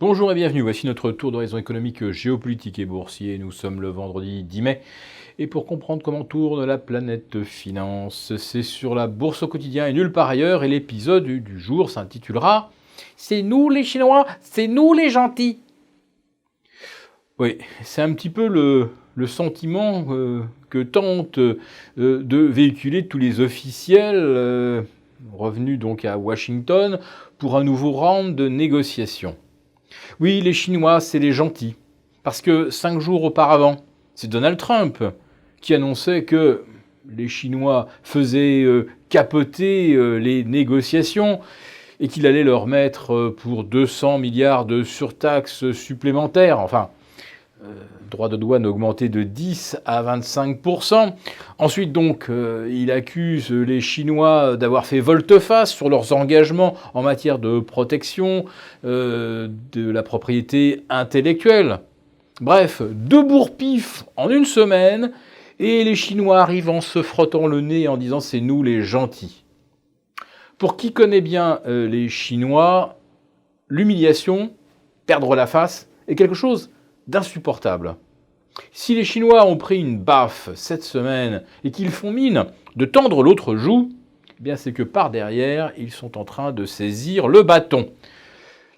Bonjour et bienvenue, voici notre tour d'horizon économique, géopolitique et boursier. Nous sommes le vendredi 10 mai. Et pour comprendre comment tourne la planète finance, c'est sur la bourse au quotidien et nulle part ailleurs. Et l'épisode du jour s'intitulera « C'est nous les Chinois, c'est nous les gentils ». Oui, c'est un petit peu le sentiment que tentent de véhiculer tous les officiels revenus donc à Washington pour un nouveau round de négociations. Oui, les Chinois, c'est les gentils. Parce que 5 jours auparavant, c'est Donald Trump qui annonçait que les Chinois faisaient capoter les négociations et qu'il allait leur mettre pour 200 milliards de surtaxes supplémentaires. Enfin, droit de douane augmenté de 10 à 25%. Ensuite, donc, il accuse les Chinois d'avoir fait volte-face sur leurs engagements en matière de protection de la propriété intellectuelle. Bref, 2 bourre-pif en une semaine, et les Chinois arrivent en se frottant le nez en disant « c'est nous les gentils ». Pour qui connaît bien les Chinois, l'humiliation, perdre la face, est quelque chose d'insupportable. Si les Chinois ont pris une baffe cette semaine et qu'ils font mine de tendre l'autre joue, eh bien c'est que par derrière, ils sont en train de saisir le bâton.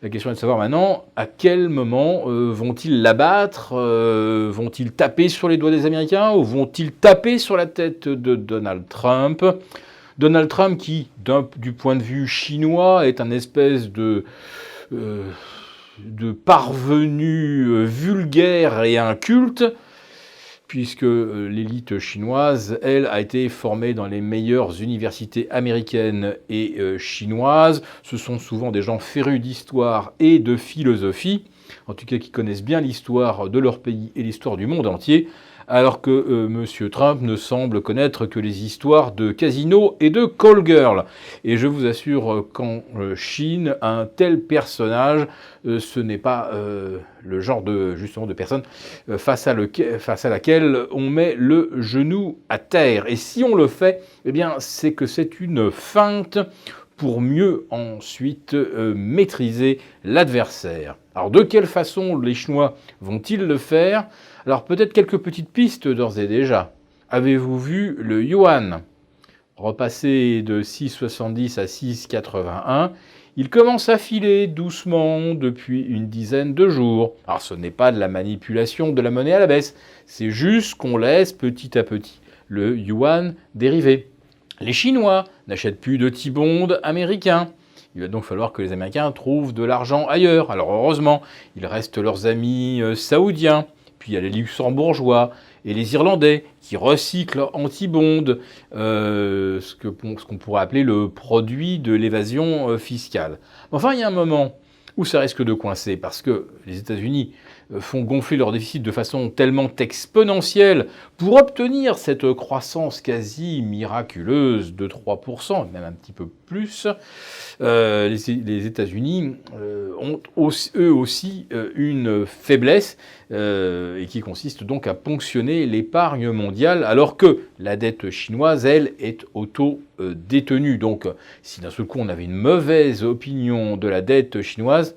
La question est de savoir maintenant à quel moment vont-ils l'abattre, vont-ils taper sur les doigts des Américains ou vont-ils taper sur la tête de Donald Trump ? Donald Trump qui, du point de vue chinois, est un espèce de parvenu vulgaire et inculte, puisque l'élite chinoise, elle, a été formée dans les meilleures universités américaines et chinoises. Ce sont souvent des gens férus d'histoire et de philosophie, en tout cas qui connaissent bien l'histoire de leur pays et l'histoire du monde entier, alors que M. Trump ne semble connaître que les histoires de casino et de call girl. Et je vous assure qu'en Chine, un tel personnage, ce n'est pas le genre de personne face à laquelle on met le genou à terre. Et si on le fait, eh bien, c'est que c'est une feinte pour mieux ensuite maîtriser l'adversaire. Alors de quelle façon les Chinois vont-ils le faire ? Alors peut-être quelques petites pistes d'ores et déjà. Avez-vous vu le yuan repasser de 6,70 à 6,81 ? Il commence à filer doucement depuis une dizaine de jours. Alors ce n'est pas de la manipulation de la monnaie à la baisse, c'est juste qu'on laisse petit à petit le yuan dériver. Les Chinois n'achètent plus de T-bonds américains. Il va donc falloir que les Américains trouvent de l'argent ailleurs. Alors heureusement, il reste leurs amis saoudiens, puis il y a les Luxembourgeois et les Irlandais qui recyclent en T-bonds, ce qu'on pourrait appeler le produit de l'évasion fiscale. Enfin, il y a un moment où ça risque de coincer, parce que les États-Unis font gonfler leur déficit de façon tellement exponentielle pour obtenir cette croissance quasi miraculeuse de 3%, même un petit peu plus. Les États-Unis ont eux aussi une faiblesse et qui consiste donc à ponctionner l'épargne mondiale, alors que la dette chinoise, elle, est auto-détenue. Donc, si d'un seul coup on avait une mauvaise opinion de la dette chinoise,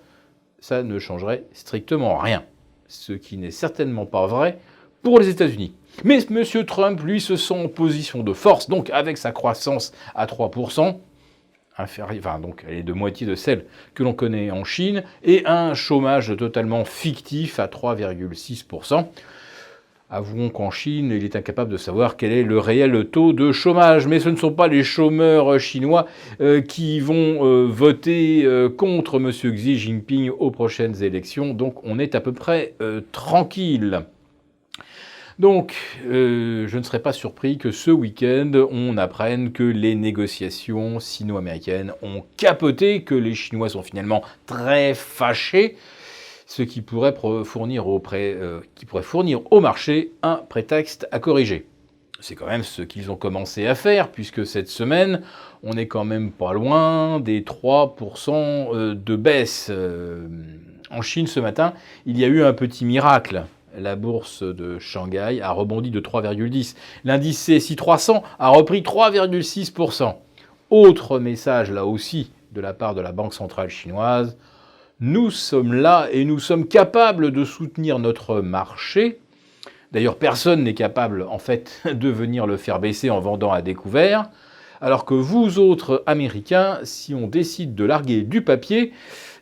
ça ne changerait strictement rien. Ce qui n'est certainement pas vrai pour les États-Unis. Mais M. Trump, lui, se sent en position de force, donc avec sa croissance à 3%, donc elle est de moitié de celle que l'on connaît en Chine, et un chômage totalement fictif à 3,6%. Avouons qu'en Chine, il est incapable de savoir quel est le réel taux de chômage. Mais ce ne sont pas les chômeurs chinois qui vont voter contre M. Xi Jinping aux prochaines élections. Donc on est à peu près tranquille. Donc, je ne serais pas surpris que ce week-end, on apprenne que les négociations sino-américaines ont capoté, que les Chinois sont finalement très fâchés, ce qui pourrait fournir au marché un prétexte à corriger. C'est quand même ce qu'ils ont commencé à faire, puisque cette semaine, on n'est quand même pas loin des 3% de baisse. En Chine, ce matin, il y a eu un petit miracle. La bourse de Shanghai a rebondi de 3,10. L'indice CSI 300 a repris 3,6%. Autre message, là aussi, de la part de la Banque centrale chinoise, nous sommes là et nous sommes capables de soutenir notre marché. D'ailleurs, personne n'est capable, en fait, de venir le faire baisser en vendant à découvert. Alors que vous autres Américains, si on décide de larguer du papier,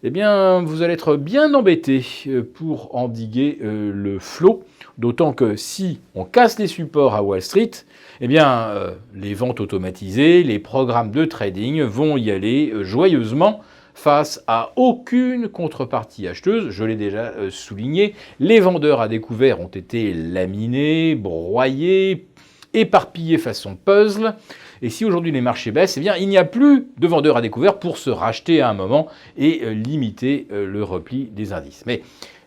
eh bien, vous allez être bien embêtés pour endiguer le flot. D'autant que si on casse les supports à Wall Street, eh bien, les ventes automatisées, les programmes de trading vont y aller joyeusement face à aucune contrepartie acheteuse. Je l'ai déjà souligné, les vendeurs à découvert ont été laminés, broyés, éparpillés façon puzzle. Et si aujourd'hui les marchés baissent, eh bien, il n'y a plus de vendeurs à découvert pour se racheter à un moment et limiter le repli des indices. Mais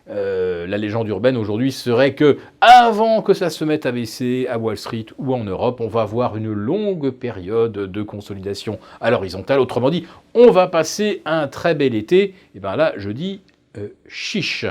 la légende urbaine aujourd'hui serait que, avant que ça se mette à baisser à Wall Street ou en Europe, on va avoir une longue période de consolidation à l'horizontale. Autrement dit, on va passer un très bel été. Et bien là, je dis chiche.